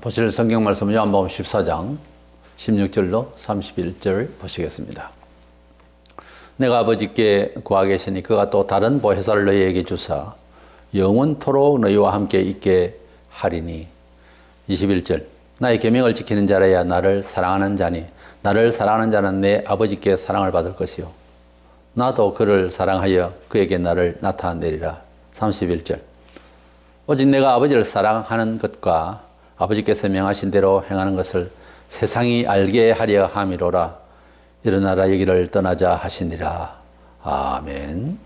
보실 성경 말씀은 요한복음 14장 16절로 31절 보시겠습니다. 내가 아버지께 구하겠으니 그가 또 다른 보혜사를 너희에게 주사 영원토록 너희와 함께 있게 하리니. 21절 나의 계명을 지키는 자라야 나를 사랑하는 자니 나를 사랑하는 자는 내 아버지께 사랑을 받을 것이요 나도 그를 사랑하여 그에게 나를 나타내리라. 31절 오직 내가 아버지를 사랑하는 것과 아버지께서 명하신 대로 행하는 것을 세상이 알게 하려 함이로라. 일어나라 여기를 떠나자 하시니라. 아멘.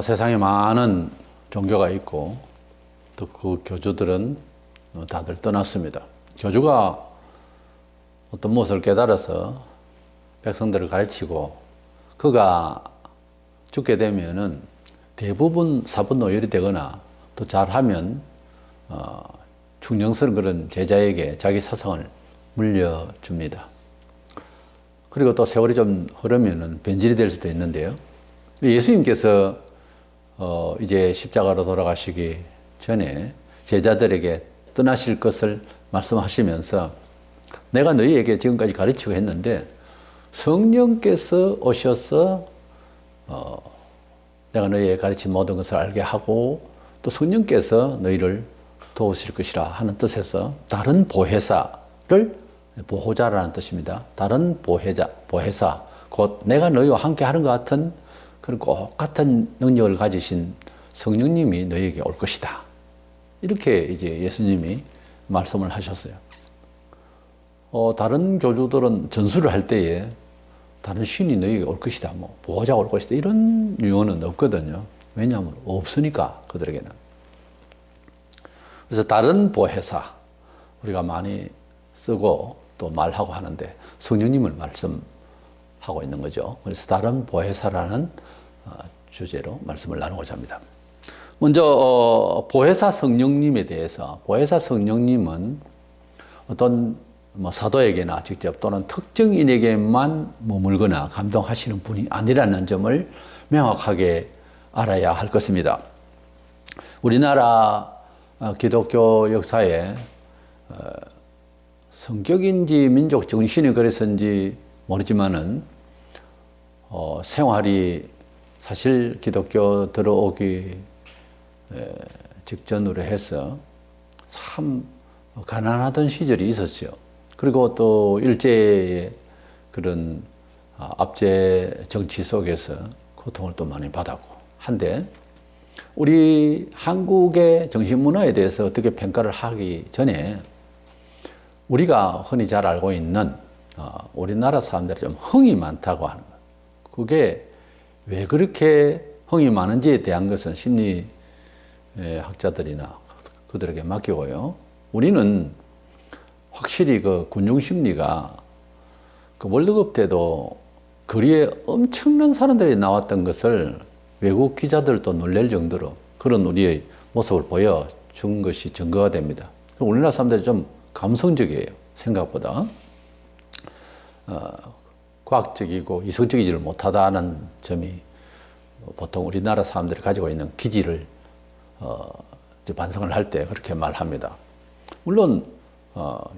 세상에 많은 종교가 있고 또 그 교주들은 다들 떠났습니다. 교주가 어떤 무엇을 깨달아서 백성들을 가르치고 그가 죽게 되면은 대부분 사분노열이 되거나 또 잘하면 충정스러운 그런 제자에게 자기 사상을 물려줍니다. 그리고 또 세월이 좀 흐르면은 변질이 될 수도 있는데요. 예수님께서 이제 십자가로 돌아가시기 전에 제자들에게 떠나실 것을 말씀하시면서 내가 너희에게 지금까지 가르치고 했는데 성령께서 오셔서 내가 너희에게 가르친 모든 것을 알게 하고 또 성령께서 너희를 도우실 것이라 하는 뜻에서 다른 보혜사를 보호자라는 뜻입니다. 다른 보혜사, 곧 내가 너희와 함께 하는 것 같은 그런 꼭 같은 능력을 가지신 성령님이 너희에게 올 것이다. 이렇게 이제 예수님이 말씀을 하셨어요. 다른 교주들은 전수를 할 때에 다른 신이 너희에게 올 것이다, 뭐 보호자가 올 것이다 이런 유언은 없거든요. 왜냐하면 없으니까 그들에게는. 그래서 다른 보혜사 우리가 많이 쓰고 또 말하고 하는데 성령님을 말씀하고 있는 거죠. 그래서 다른 보혜사라는 주제로 말씀을 나누고자 합니다. 먼저 보혜사 성령님에 대해서, 보혜사 성령님은 어떤 사도에게나 직접 또는 특정인에게만 머물거나 감동하시는 분이 아니라는 점을 명확하게 알아야 할 것입니다. 우리나라 기독교 역사에 성격인지 민족 정신이 그래서인지 모르지만은 생활이 사실 기독교 들어오기 직전으로 해서 참 가난하던 시절이 있었죠. 그리고 또 일제의 그런 압제 정치 속에서 고통을 또 많이 받았고 한데 우리 한국의 정신문화에 대해서 어떻게 평가를 하기 전에 우리가 흔히 잘 알고 있는 우리나라 사람들이 좀 흥이 많다고 하는 것. 그게 왜 그렇게 흥이 많은지에 대한 것은 심리 학자들이나 그들에게 맡기고요. 우리는 확실히 그 군중심리가 그 월드컵 때도 거리에 엄청난 사람들이 나왔던 것을 외국 기자들도 놀랄 정도로 그런 우리의 모습을 보여준 것이 증거가 됩니다. 우리나라 사람들이 좀 감성적이에요. 생각보다. 과학적이고 이성적이지를 못하다는 점이 보통 우리나라 사람들이 가지고 있는 기질을 반성을 할 때 그렇게 말합니다. 물론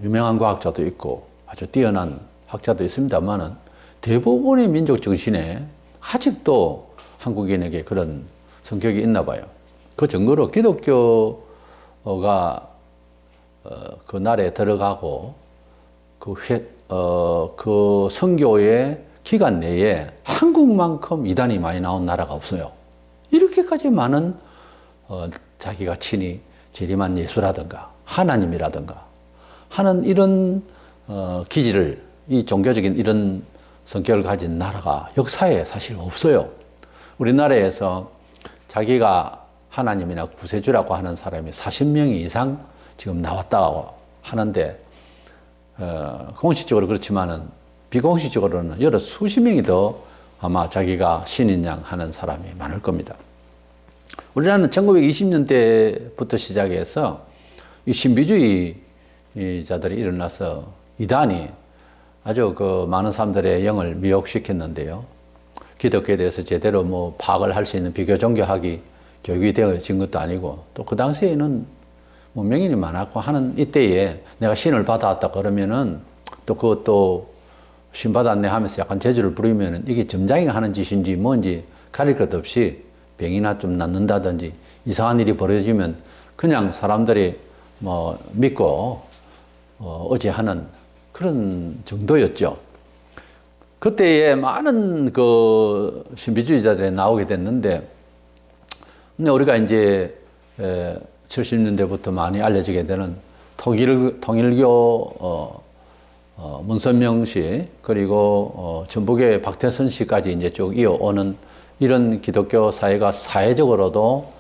유명한 과학자도 있고 아주 뛰어난 학자도 있습니다만은 대부분의 민족 정신에 아직도 한국인에게 그런 성격이 있나 봐요. 그 증거로 기독교가 그 나라에 들어가고 그 선교의 기간 내에 한국만큼 이단이 많이 나온 나라가 없어요. 이렇게까지 많은 자기가 친히 재림한 예수라든가 하나님이라든가 하는 이런 기질을, 이 종교적인 이런 성격을 가진 나라가 역사에 사실 없어요. 우리나라에서 자기가 하나님이나 구세주라고 하는 사람이 40명 이상 지금 나왔다고 하는데 공식적으로 그렇지만은 비공식적으로는 여러 수십 명이 더 아마 자기가 신인 양 하는 사람이 많을 겁니다. 우리나라는 1920년대부터 시작해서 이 신비주의자들이 일어나서 이단이 아주 그 많은 사람들의 영을 미혹시켰는데요. 기독교에 대해서 제대로 파악을 할 수 있는 비교 종교학이 교육이 되어진 것도 아니고 또 그 당시에는 뭐 명인이 많았고 하는 이때에 내가 신을 받아왔다 그러면은 또 그것도 신 받았네 하면서 약간 재주를 부리면은 이게 점장이가 하는 짓인지 뭔지 가릴 것 없이 병이나 좀 낫는다든지 이상한 일이 벌어지면 그냥 사람들이 뭐 믿고 어제 하는 그런 정도였죠. 그때에 많은 그 신비주의자들이 나오게 됐는데, 근데 우리가 이제 70년대부터 많이 알려지게 되는 통일교 문선명 씨, 그리고 전북의 박태선 씨까지 이제 쭉 이어오는 이런 기독교 사회가 사회적으로도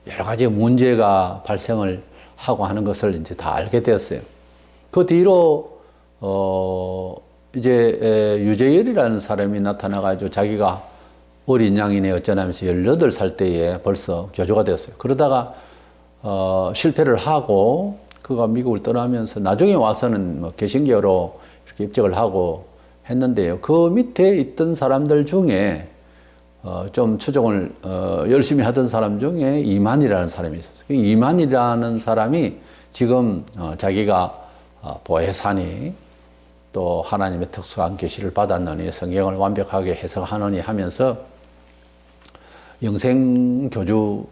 여러 가지 문제가 발생을 하고 하는 것을 이제 다 알게 되었어요. 그 뒤로 이제 유재열이라는 사람이 나타나가지고 자기가 어린 양이네 어쩌냐면서 18살 때에 벌써 교주가 되었어요. 그러다가 실패를 하고 그가 미국을 떠나면서 나중에 와서는 뭐 개신교로 이렇게 입적을 하고 했는데요. 그 밑에 있던 사람들 중에 좀 추종을 열심히 하던 사람 중에 이만이라는 사람이 있었어요. 이만이라는 사람이 지금 자기가 보혜사니 또 하나님의 특수한 계시를 받았느니 성경을 완벽하게 해석하느니 하면서 영생교주로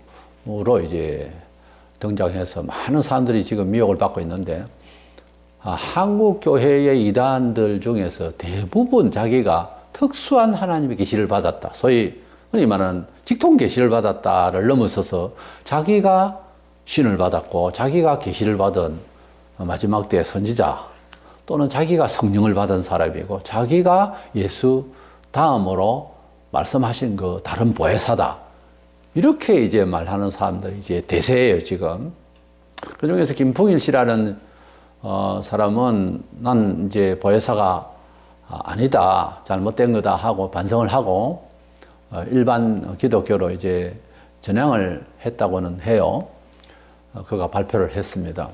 이제 등장해서 많은 사람들이 지금 미혹을 받고 있는데, 한국 교회의 이단들 중에서 대부분 자기가 특수한 하나님의 계시를 받았다, 소위 흔히 말하는 직통 계시를 받았다를 넘어서서 자기가 신을 받았고 자기가 계시를 받은 마지막 때의 선지자, 또는 자기가 성령을 받은 사람이고 자기가 예수 다음으로 말씀하신 그 다른 보혜사다, 이렇게 이제 말하는 사람들이 이제 대세예요 지금. 그 중에서 김풍일 씨라는 사람은 난 이제 보혜사가 아니다, 잘못된 거다 하고 반성을 하고 일반 기독교로 이제 전향을 했다고는 해요. 그가 발표를 했습니다.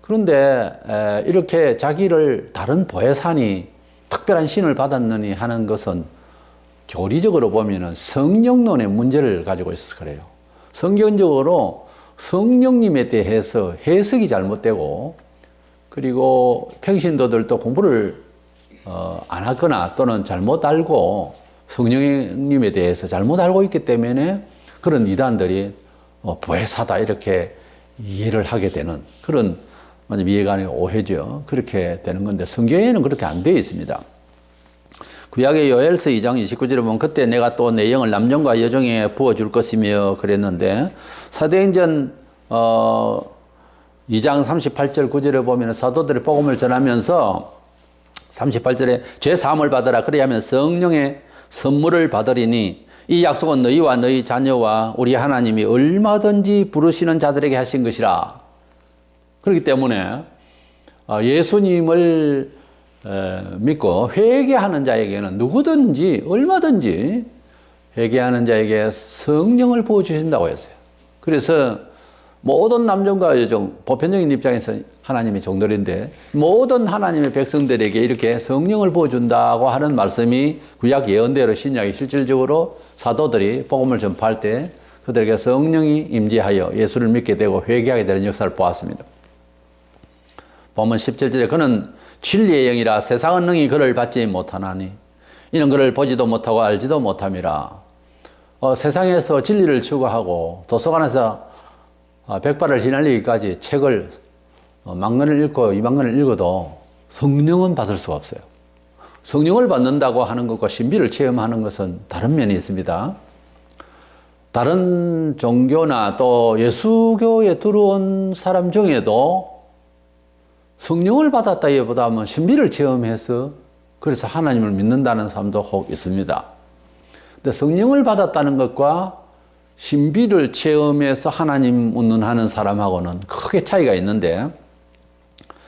그런데 이렇게 자기를 다른 보혜사니 특별한 신을 받았느니 하는 것은 교리적으로 보면은 성령론의 문제를 가지고 있어서 그래요. 성경적으로 성령님에 대해서 해석이 잘못되고, 그리고 평신도들도 공부를 안 하거나 또는 잘못 알고 성령님에 대해서 잘못 알고 있기 때문에 그런 이단들이 보혜사다 이렇게 이해를 하게 되는 그런 이해가 아니고 오해죠. 그렇게 되는 건데 성경에는 그렇게 안 되어 있습니다. 구약의 요엘서 2장 29절에 보면 그때 내가 또 내 영을 남종과 여종에게 부어줄 것이며 그랬는데, 사도행전 2장 38절 9절에 보면 사도들이 복음을 전하면서 38절에 죄 사함을 받으라 그리하면 성령의 선물을 받으리니 이 약속은 너희와 너희 자녀와 우리 하나님이 얼마든지 부르시는 자들에게 하신 것이라. 그렇기 때문에 예수님을 믿고 회개하는 자에게는 누구든지 얼마든지 회개하는 자에게 성령을 부어주신다고 했어요. 그래서 모든 남종과 여종, 보편적인 입장에서 하나님의 종들인데 모든 하나님의 백성들에게 이렇게 성령을 부어준다고 하는 말씀이 구약 예언대로 신약이 실질적으로 사도들이 복음을 전파할 때 그들에게 성령이 임재하여 예수를 믿게 되고 회개하게 되는 역사를 보았습니다. 보면 17절에 그는 진리의 영이라 세상은 능히 그를 받지 못하나니 이는 그를 보지도 못하고 알지도 못함이라. 세상에서 진리를 추구하고 도서관에서 백발을 휘날리기까지 책을 10,000권을 읽고 20,000권을 읽어도 성령은 받을 수가 없어요. 성령을 받는다고 하는 것과 신비를 체험하는 것은 다른 면이 있습니다. 다른 종교나 또 예수교에 들어온 사람 중에도 성령을 받았다기보다는 신비를 체험해서 그래서 하나님을 믿는다는 사람도 혹 있습니다. 근데 성령을 받았다는 것과 신비를 체험해서 하나님 운운하는 사람하고는 크게 차이가 있는데,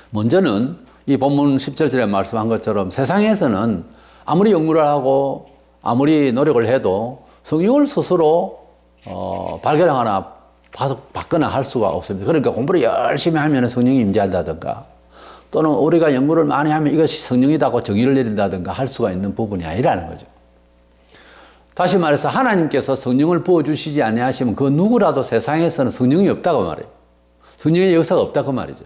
먼저는 이 본문 17절에 말씀한 것처럼 세상에서는 아무리 연구를 하고 아무리 노력을 해도 성령을 스스로 발견하거나 받거나 할 수가 없습니다. 그러니까 공부를 열심히 하면 성령이 임재한다든가, 또는 우리가 연구를 많이 하면 이것이 성령이다고 정의를 내린다든가 할 수가 있는 부분이 아니라는 거죠. 다시 말해서 하나님께서 성령을 부어주시지 아니하시면 그 누구라도 세상에서는 성령이 없다고 말해요. 성령의 역사가 없다 그 말이죠.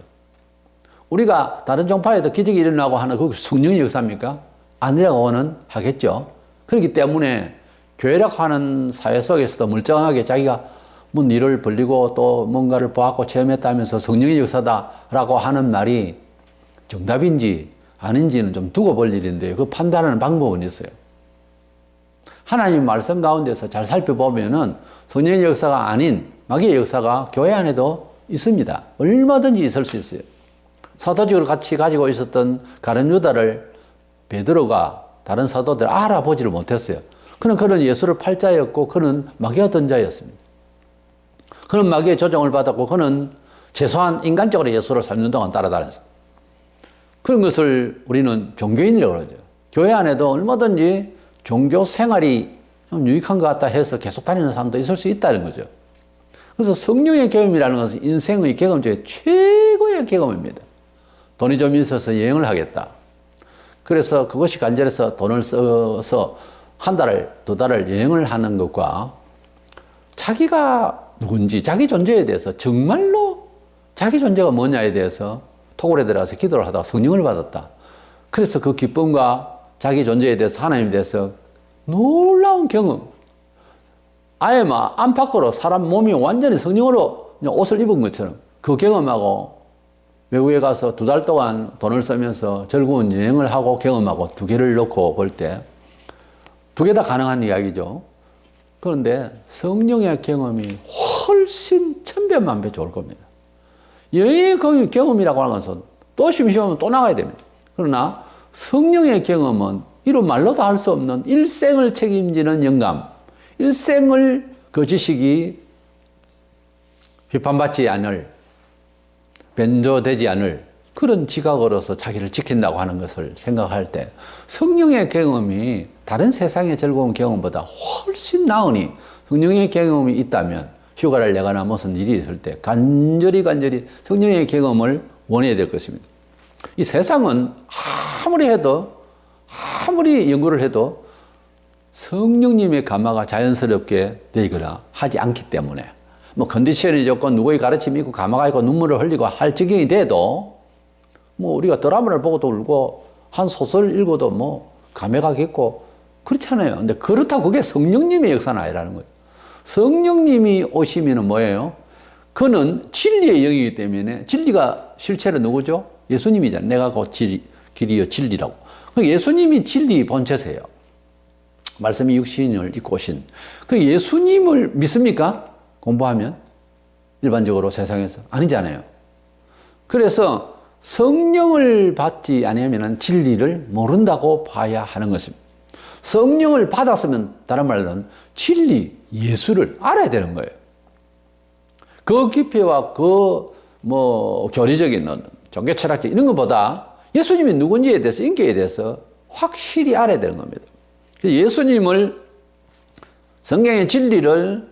우리가 다른 종파에도 기적이 일어나고 하는 그 성령의 역사입니까? 아니라고는 하겠죠. 그렇기 때문에 교회라고 하는 사회 속에서도 멀쩡하게 자기가 뭐 일을 벌리고 또 뭔가를 보았고 체험했다면서 성령의 역사다라고 하는 말이 정답인지 아닌지는 좀 두고 볼 일인데 그 판단하는 방법은 있어요. 하나님 말씀 가운데서 잘 살펴보면은 성령의 역사가 아닌 마귀의 역사가 교회 안에도 있습니다. 얼마든지 있을 수 있어요. 사도직을 같이 가지고 있었던 가룟 유다를 베드로가 다른 사도들 알아보지를 못했어요. 그는 예수를 팔자였고 그는 마귀가 든 자였습니다. 그는 마귀의 조종을 받았고 그는 최소한 인간적으로 예수를 3년 동안 따라다녔어요. 그런 것을 우리는 종교인이라고 그러죠. 교회 안에도 얼마든지 종교 생활이 좀 유익한 것 같다 해서 계속 다니는 사람도 있을 수 있다는 거죠. 그래서 성령의 경험이라는 것은 인생의 경험 중에 최고의 경험입니다. 돈이 좀 있어서 여행을 하겠다. 그래서 그것이 간절해서 돈을 써서 한 달을, 두 달을 여행을 하는 것과 자기가 누군지, 자기 존재에 대해서 정말로 자기 존재가 뭐냐에 대해서 토굴에 들어가서 기도를 하다가 성령을 받았다. 그래서 그 기쁨과 자기 존재에 대해서 하나님에 대해서 놀라운 경험. 아예 막 안팎으로 사람 몸이 완전히 성령으로 옷을 입은 것처럼 그 경험하고 외국에 가서 두 달 동안 돈을 쓰면서 즐거운 여행을 하고 경험하고 두 개를 놓고 볼 때 두 개 다 가능한 이야기죠. 그런데 성령의 경험이 훨씬 천배만배 좋을 겁니다. 여행의 경험이라고 하는 것은 또 심심하면 또 나가야 됩니다. 그러나 성령의 경험은 이루 말로도 할 수 없는 일생을 책임지는 영감, 일생을 그 지식이 비판받지 않을, 변조되지 않을 그런 지각으로서 자기를 지킨다고 하는 것을 생각할 때 성령의 경험이 다른 세상의 즐거운 경험보다 훨씬 나으니 성령의 경험이 있다면 휴가를 내거나 무슨 일이 있을 때 간절히 성령의 경험을 원해야 될 것입니다. 이 세상은 아무리 연구를 해도 성령님의 감화가 자연스럽게 되거나 하지 않기 때문에 뭐 컨디션이 좋고 누구의 가르침이 있고 감화가 있고 눈물을 흘리고 할 지경이 돼도 뭐 우리가 드라마를 보고도 울고 한 소설 읽어도 뭐 감회가 깊고 그렇잖아요. 근데 그렇다고 그게 성령님의 역사는 아니라는 거죠. 성령님이 오시면은 뭐예요? 그는 진리의 영이기 때문에 진리가 실체로 누구죠? 예수님이잖아요. 내가 곧 길이요 진리라고. 예수님이 진리 본체세요. 말씀이 육신을 입고 오신 그 예수님을 믿습니까? 공부하면 일반적으로 세상에서 아니잖아요. 그래서 성령을 받지 않으면 진리를 모른다고 봐야 하는 것입니다. 성령을 받았으면 다른 말로는 진리, 예수를 알아야 되는 거예요. 그 깊이와 그 교리적인 종교 철학적 이런 것보다 예수님이 누군지에 대해서 인격에 대해서 확실히 알아야 되는 겁니다. 예수님을 성경의 진리를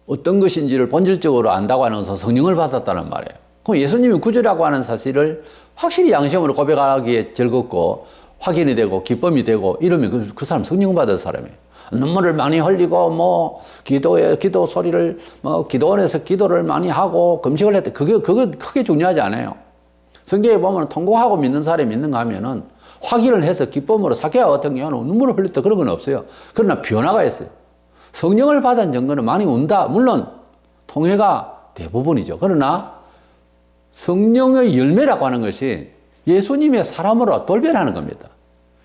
어떤 것인지를 본질적으로 안다고 하는 것은 성령을 받았다는 말이에요. 그럼 예수님이 구주라고 하는 사실을 확실히 양심으로 고백하기에 즐겁고 확인이 되고 기쁨이 되고 이러면 그 사람 성령 받은 사람이에요. 눈물을 많이 흘리고 기도 소리를 기도원에서 기도를 많이 하고 금식을 했대. 그거 크게 중요하지 않아요. 성경에 보면 통곡하고 믿는 사람이 있는가 하면은 확인을 해서 기쁨으로 사케아 같은 경우는 눈물을 흘렸다 그런 건 없어요. 그러나 변화가 있어요. 성령을 받은 증거는 많이 운다. 물론 통회가 대부분이죠. 그러나 성령의 열매라고 하는 것이 예수님의 사람으로 돌변하는 겁니다.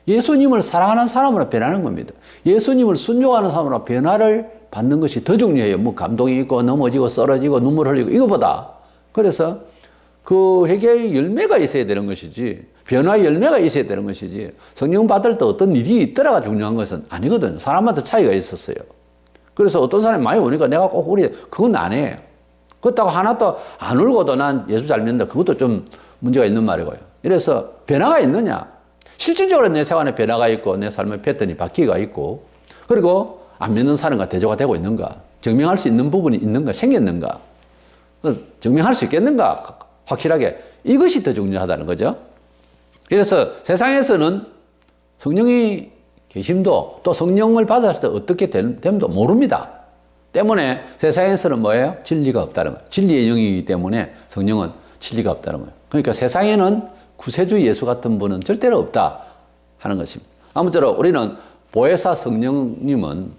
예수님을 사랑하는 사람으로 변하는 겁니다. 예수님을 순종하는 사람으로 변화를 받는 것이 더 중요해요. 뭐 감동이 있고 넘어지고 쓰러지고 눈물 흘리고 이거보다. 그래서 그 회개의 열매가 있어야 되는 것이지 변화의 열매가 있어야 되는 것이지 성령 받을 때 어떤 일이 있더라가 중요한 것은 아니거든요. 사람마다 차이가 있었어요. 그래서 어떤 사람이 많이 오니까 내가 꼭 우리 그건 아니에요. 그렇다고 하나도 안 울고도 난 예수 잘 믿는다. 그것도 좀 문제가 있는 말이고요. 이래서 변화가 있느냐? 실질적으로 내 생활에 변화가 있고 내 삶의 패턴이 바뀌기가 있고 그리고 안 믿는 사람과 대조가 되고 있는가? 증명할 수 있는 부분이 있는가? 생겼는가? 증명할 수 있겠는가? 확실하게 이것이 더 중요하다는 거죠. 그래서 세상에서는 성령이 계심도 또 성령을 받았을 때 어떻게 됨도 모릅니다. 때문에 세상에서는 뭐예요? 진리가 없다는 거예요. 진리의 영이기 때문에 성령은 진리가 없다는 거예요. 그러니까 세상에는 구세주 예수 같은 분은 절대로 없다 하는 것입니다. 아무쪼록 우리는 보혜사 성령님은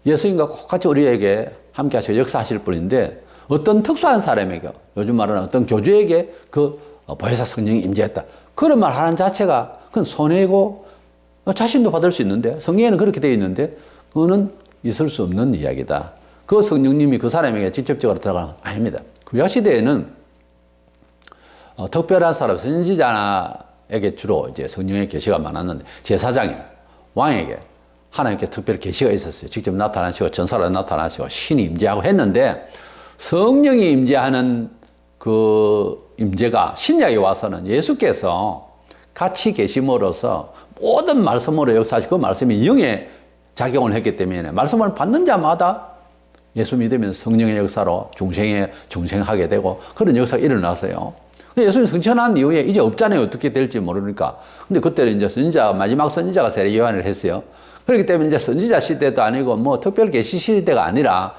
예수님과 똑같이 우리에게 함께 하시고 역사하실 분인데 어떤 특수한 사람에게, 요즘 말하는 어떤 교주에게 그 보혜사 성령이 임재했다, 그런 말 하는 자체가 그건 손해고 자신도 받을 수 있는데, 성경에는 그렇게 되어 있는데 그거는 있을 수 없는 이야기다. 그 성령님이 그 사람에게 직접적으로 들어가는 건 아닙니다. 구약 시대에는 특별한 사람, 선지자에게 주로 이제 성령의 계시가 많았는데, 제사장에, 왕에게 하나님께 특별 계시가 있었어요. 직접 나타나시고 전사로 나타나시고 신이 임재하고 했는데, 성령이 임재하는 그 임재가 신약에 와서는 예수께서 같이 계심으로써 모든 말씀으로 역사하시고 그 말씀이 영에 작용을 했기 때문에 말씀을 받는 자마다 예수 믿으면 성령의 역사로 중생하게 되고 그런 역사가 일어났어요. 예수님 승천한 이후에 이제 없잖아요. 어떻게 될지 모르니까. 근데 그때는 이제 마지막 선지자가 세례 요한을 했어요. 그렇기 때문에 이제 선지자 시대도 아니고 뭐 특별 계시 시대가 아니라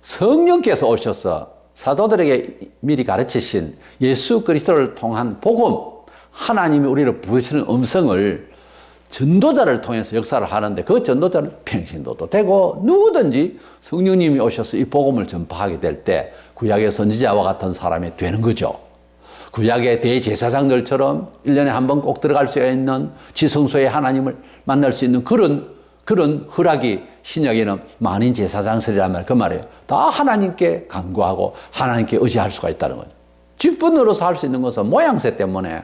성령께서 오셔서 사도들에게 미리 가르치신 예수 그리스도를 통한 복음, 하나님이 우리를 부르시는 음성을 전도자를 통해서 역사를 하는데, 그 전도자는 평신도도 되고 누구든지 성령님이 오셔서 이 복음을 전파하게 될 때 구약의 선지자와 같은 사람이 되는 거죠. 구약의 대제사장들처럼 1년에 한 번 꼭 들어갈 수 있는 지성소에 하나님을 만날 수 있는 그런 허락이 신약에는 만인 제사장설이란 말, 그 말이에요. 다 하나님께 간구하고 하나님께 의지할 수가 있다는 거예요. 직분으로서 할 수 있는 것은 모양새 때문에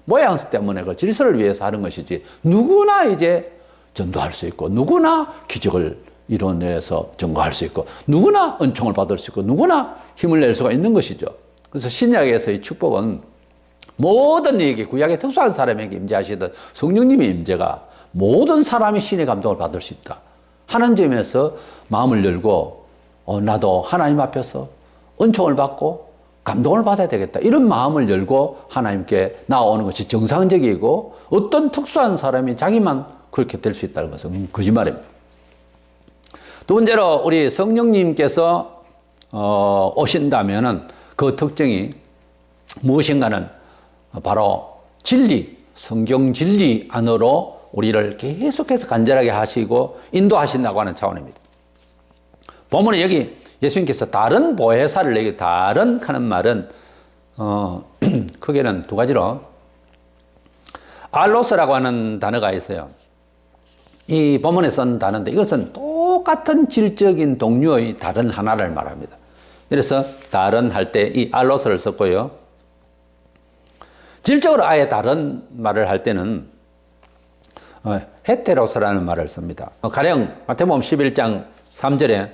그 질서를 위해서 하는 것이지, 누구나 이제 전도할 수 있고, 누구나 기적을 이뤄내서 증거할 수 있고, 누구나 은총을 받을 수 있고, 누구나 힘을 낼 수가 있는 것이죠. 그래서 신약에서의 축복은 모든 이에게, 구약의 특수한 사람에게 임재하시던 성령님의 임재가 모든 사람이 신의 감동을 받을 수 있다 하는 점에서 마음을 열고, 나도 하나님 앞에서 은총을 받고 감동을 받아야 되겠다, 이런 마음을 열고 하나님께 나아오는 것이 정상적이고, 어떤 특수한 사람이 자기만 그렇게 될 수 있다는 것은 거짓말입니다. 두 번째로, 우리 성령님께서 오신다면은 그 특징이 무엇인가는 바로 진리, 성경 진리 안으로 우리를 계속해서 간절하게 하시고 인도하신다고 하는 차원입니다. 본문에 여기 예수님께서 다른 보혜사를 여기 다른 하는 말은 크게는 두 가지로, 알로스라고 하는 단어가 있어요. 이 본문에 쓴 단어인데 이것은 똑같은 질적인 동류의 다른 하나를 말합니다. 그래서 다른 할 때 이 알로스를 썼고요. 질적으로 아예 다른 말을 할 때는 헤테로스라는 말을 씁니다. 가령 마태복음 11장 3절에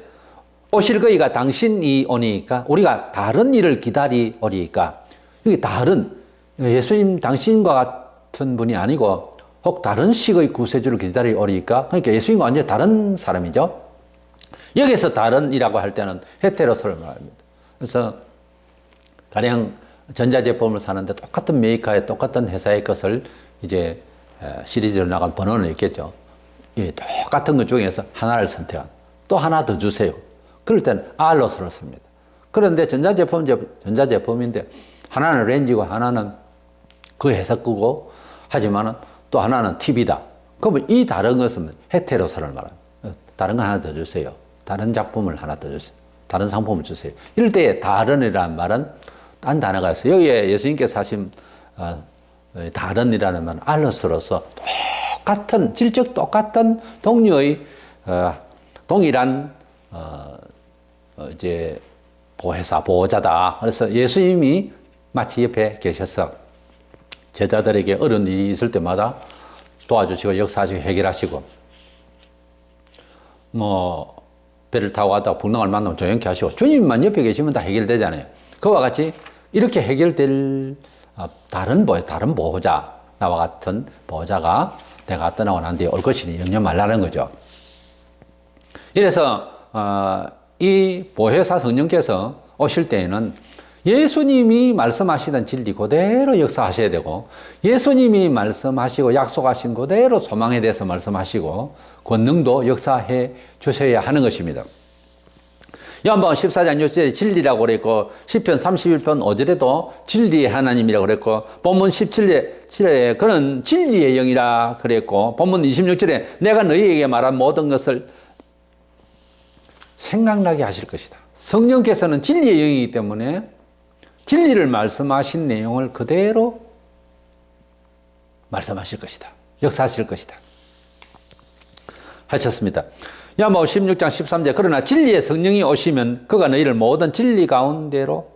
오실 그이가 당신이 오니까 우리가 다른 일을 기다리오리이까, 여기 다른, 예수님 당신과 같은 분이 아니고 혹 다른 식의 구세주를 기다리오리이까, 그러니까 예수님과 완전히 다른 사람이죠. 여기서 다른이라고 할 때는 헤테로스를 말합니다. 그래서 가령 전자제품을 사는데 똑같은 메이커의 똑같은 회사의 것을 이제 시리즈로 나간 번호는 있겠죠. 예, 똑같은 것 중에서 하나를 선택한, 또 하나 더 주세요. 그럴 때는 알로스를 씁니다. 그런데 전자제품인데 하나는 렌즈고 하나는 그 회사 거고 하지만은 또 하나는 TV다. 그러면 이 다른 것은 헤테로스를 말합니다. 다른 거 하나 더 주세요. 다른 작품을 하나 더 주세요. 다른 상품을 주세요. 이럴 때 다른이라는 말은 딴 단어가 있어요. 여기에 예수님께서 하신 다른이라는 말은 알로스로서 똑같은, 질적 똑같은 동류의 동일한 이제 보호자다. 그래서 예수님이 마치 옆에 계셔서 제자들에게 어려운 일이 있을 때마다 도와주시고 역사하시고 해결하시고, 뭐 배를 타고 가다가 풍랑을 만나면 조용히 하시고, 주님만 옆에 계시면 다 해결되잖아요. 그와 같이 이렇게 해결될 다른 보호자, 나와 같은 보호자가 내가 떠나고 난 뒤에 올 것이니 염려 말라는 거죠. 이래서 이 보혜사 성령께서 오실 때에는 예수님이 말씀하시던 진리 그대로 역사하셔야 되고, 예수님이 말씀하시고 약속하신 그대로 소망에 대해서 말씀하시고 권능도 역사해 주셔야 하는 것입니다. 요한복음 14장 6절에 진리라고 그랬고 시편 31편 5절에도 진리의 하나님이라고 그랬고 본문 17절에 그는 진리의 영이라 그랬고 본문 26절에 내가 너희에게 말한 모든 것을 생각나게 하실 것이다. 성령께서는 진리의 영이기 때문에 진리를 말씀하신 내용을 그대로 말씀하실 것이다. 역사하실 것이다. 하셨습니다. 요한복음 16장 13절 그러나 진리의 성령이 오시면 그가 너희를 모든 진리 가운데로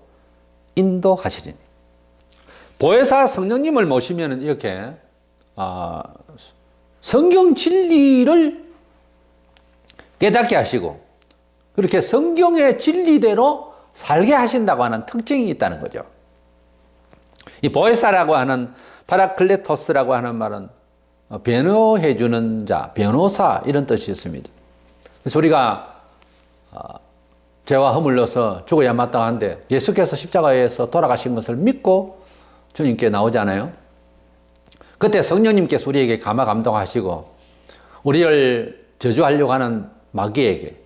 인도하시리니. 보혜사 성령님을 모시면 이렇게 성경 진리를 깨닫게 하시고 그렇게 성경의 진리대로 살게 하신다고 하는 특징이 있다는 거죠. 이 보혜사라고 하는 파라클레토스라고 하는 말은 변호해 주는 자, 변호사 이런 뜻이 있습니다. 그래서 우리가 죄와 허물려서 죽어야 마땅한데 예수께서 십자가에서 돌아가신 것을 믿고 주님께 나오잖아요. 그때 성령님께서 우리에게 감화 감동하시고 우리를 저주하려고 하는 마귀에게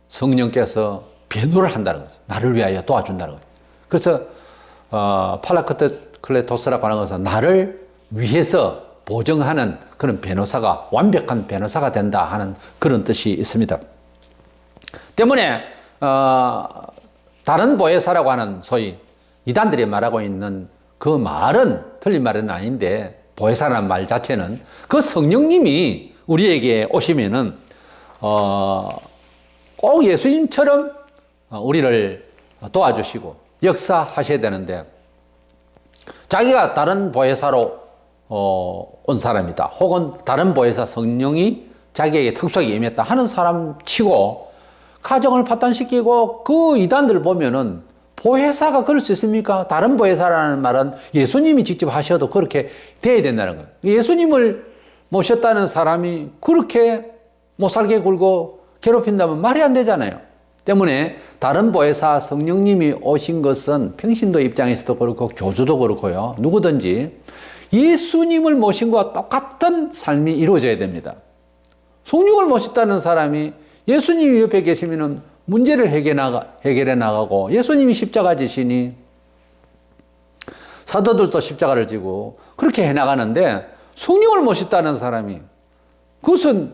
성령께서 변호를 한다는 거죠. 나를 위하여 도와준다는 거죠. 그래서 팔라클레토스라고 하는 것은 나를 위해서 보증하는 그런 변호사가 완벽한 변호사가 된다 하는 그런 뜻이 있습니다. 때문에 다른 보혜사라고 하는 소위 이단들이 말하고 있는 그 말은 틀린 말은 아닌데 보혜사라는 말 자체는 그 성령님이 우리에게 오시면은 꼭 예수님처럼 우리를 도와주시고 역사하셔야 되는데 자기가 다른 보혜사로 온 사람이다. 혹은 다른 보혜사 성령이 자기에게 특수하게 임했다 하는 사람 치고 가정을 파탄시키고 그 이단들 보면은 보혜사가 그럴 수 있습니까? 다른 보혜사라는 말은 예수님이 직접 하셔도 그렇게 돼야 된다는 거예요. 예수님을 모셨다는 사람이 그렇게 못 살게 굴고 괴롭힌다면 말이 안 되잖아요. 때문에 다른 보혜사 성령님이 오신 것은 평신도 입장에서도 그렇고 교주도 그렇고요. 누구든지 예수님을 모신 것과 똑같은 삶이 이루어져야 됩니다. 성령을 모셨다는 사람이 예수님이 옆에 계시면 문제를 해결해 나가고 예수님이 십자가 지시니 사도들도 십자가를 지고 그렇게 해나가는데 성령을 모셨다는 사람이 그것은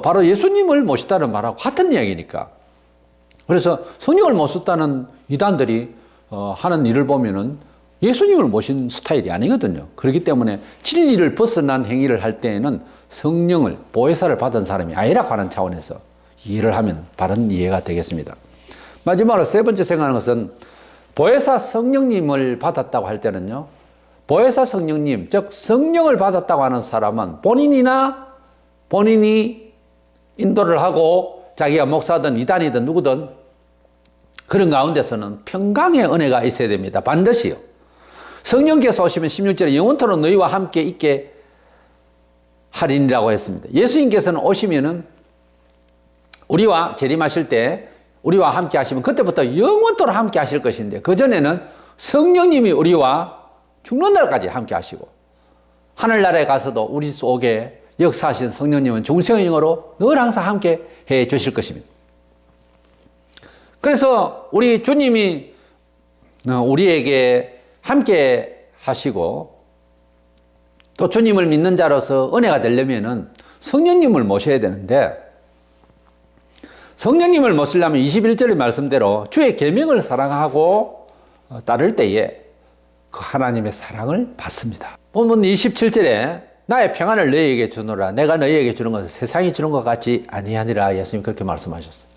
바로 예수님을 모셨다는 말하고 같은 이야기니까. 그래서 성령을 모셨다는 이단들이 하는 일을 보면은 예수님을 모신 스타일이 아니거든요. 그렇기 때문에 진리를 벗어난 행위를 할 때에는 성령을 보혜사를 받은 사람이 아니라고 하는 차원에서 이해를 하면 바른 이해가 되겠습니다. 마지막으로 세 번째 생각하는 것은 보혜사 성령님을 받았다고 할 때는요. 보혜사 성령님, 즉 성령을 받았다고 하는 사람은 본인이 인도를 하고 자기가 목사든 이단이든 누구든 그런 가운데서는 평강의 은혜가 있어야 됩니다. 반드시요. 성령께서 오시면 16절에 영원토록 너희와 함께 있게 하리니라고 했습니다. 예수님께서는 오시면은 우리와 재림하실 때 우리와 함께 하시면 그때부터 영원토록 함께 하실 것인데 그전에는 성령님이 우리와 죽는 날까지 함께 하시고 하늘나라에 가서도 우리 속에 역사하신 성령님은 중생의 영으로 늘 항상 함께 해 주실 것입니다. 그래서 우리 주님이 우리에게 함께 하시고 또 주님을 믿는 자로서 은혜가 되려면은 성령님을 모셔야 되는데 성령님을 모시려면 21절의 말씀대로 주의 계명을 사랑하고 따를 때에 그 하나님의 사랑을 받습니다. 본문 27절에 나의 평안을 너희에게 주노라. 내가 너희에게 주는 것은 세상이 주는 것 같지 아니하니라. 예수님 그렇게 말씀하셨어요.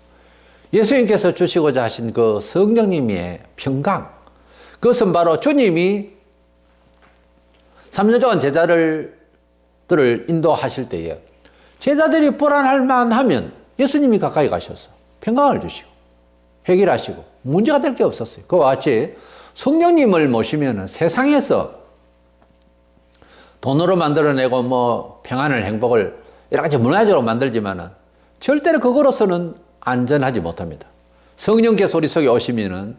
예수님께서 주시고자 하신 그 성령님의 평강, 그것은 바로 주님이 3년 동안 제자들을 인도하실 때에 제자들이 불안할 만하면 예수님이 가까이 가셔서 평강을 주시고 해결하시고 문제가 될 게 없었어요. 그와 같이 성령님을 모시면 세상에서 돈으로 만들어내고 뭐 평안을 행복을 여러 가지 문화적으로 만들지만은 절대로 그거로서는 안전하지 못합니다. 성령께서 우리 속에 오시면은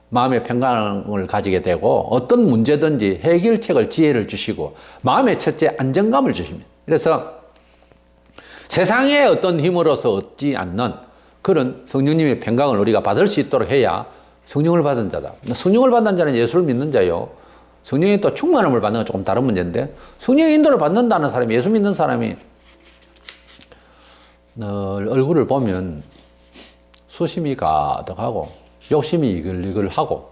마음의 평강을 가지게 되고 어떤 문제든지 해결책을 지혜를 주시고 마음의 첫째 안정감을 주십니다. 그래서 세상의 어떤 힘으로서 얻지 않는 그런 성령님의 평강을 우리가 받을 수 있도록 해야 성령을 받은 자다. 성령을 받는 자는 예수를 믿는 자요. 성령이 또 충만함을 받는 건 조금 다른 문제인데, 성령의 인도를 받는다는 사람이, 예수 믿는 사람이 늘 얼굴을 보면 수심이 가득하고 욕심이 이글이글하고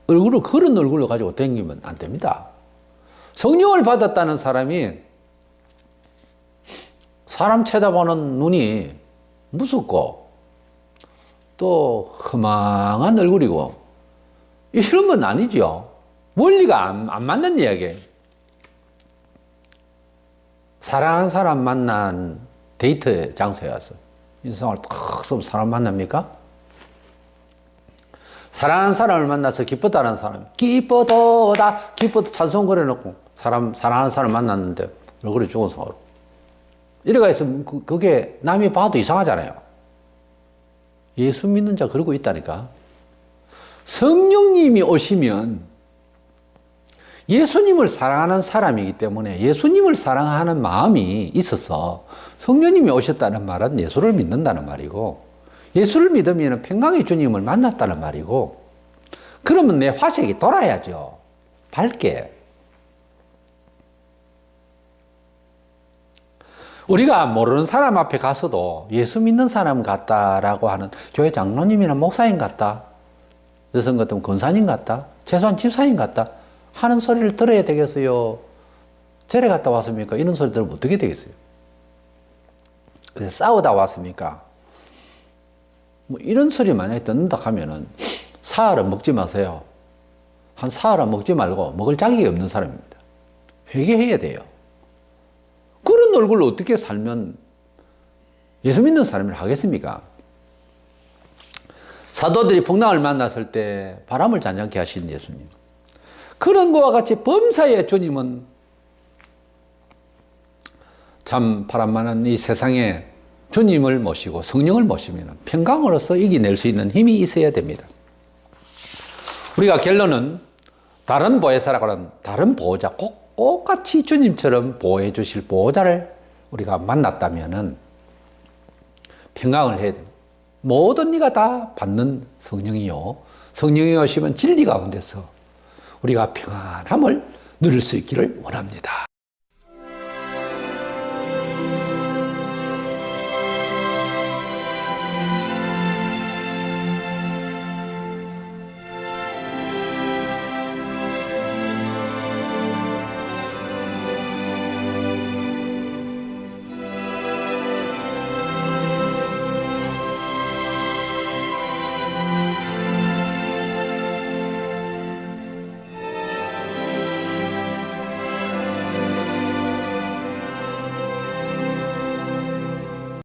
그런 얼굴을 가지고 다니면 안 됩니다. 성령을 받았다는 사람이 사람 쳐다보는 눈이 무섭고 또 허망한 얼굴이고 이런 건 아니죠. 원리가 안 맞는 이야기예요. 사랑하는 사람 만난 데이트 장소에 와서 인상을 탁 쓰고 사람 만납니까? 사랑하는 사람을 만나서 기뻤다는 사람이 기뻐도다 찬송 그려놓고 사랑하는 사람 만났는데 얼굴이 죽은 성으로 이래가 있으면 그게 남이 봐도 이상하잖아요. 예수 믿는 자 그러고 있다니까. 성령님이 오시면 예수님을 사랑하는 사람이기 때문에 예수님을 사랑하는 마음이 있어서 성령님이 오셨다는 말은 예수를 믿는다는 말이고, 예수를 믿으면 평강의 주님을 만났다는 말이고, 그러면 내 화색이 돌아야죠. 밝게. 우리가 모르는 사람 앞에 가서도 예수 믿는 사람 같다라고 하는, 교회 장로님이나 목사님 같다, 여성 같으면 권사님 같다, 최소한 집사님 같다 하는 소리를 들어야 되겠어요? 절에 갔다 왔습니까? 이런 소리 들으면 어떻게 되겠어요? 싸우다 왔습니까? 뭐 이런 소리 만약에 듣는다 하면은 사흘은 먹지 마세요. 한 사흘은 먹지 말고 먹을 자격이 없는 사람입니다. 회개해야 돼요. 그런 얼굴로 어떻게 살면 예수 믿는 사람을 하겠습니까? 사도들이 풍랑을 만났을 때 바람을 잔잔케 하신 예수님. 그런 것과 같이 범사의 주님은 참 바람 많은 이 세상에 주님을 모시고 성령을 모시면 평강으로서 이겨낼 수 있는 힘이 있어야 됩니다. 우리가 결론은 다른 보혜사라고 하는 다른 보호자, 똑같이 주님처럼 보호해 주실 보호자를 우리가 만났다면 평강을 해야 됩니다. 모든 이가 다 받는 성령이요, 성령이 오시면 진리 가운데서 우리가 평안함을 누릴 수 있기를 원합니다.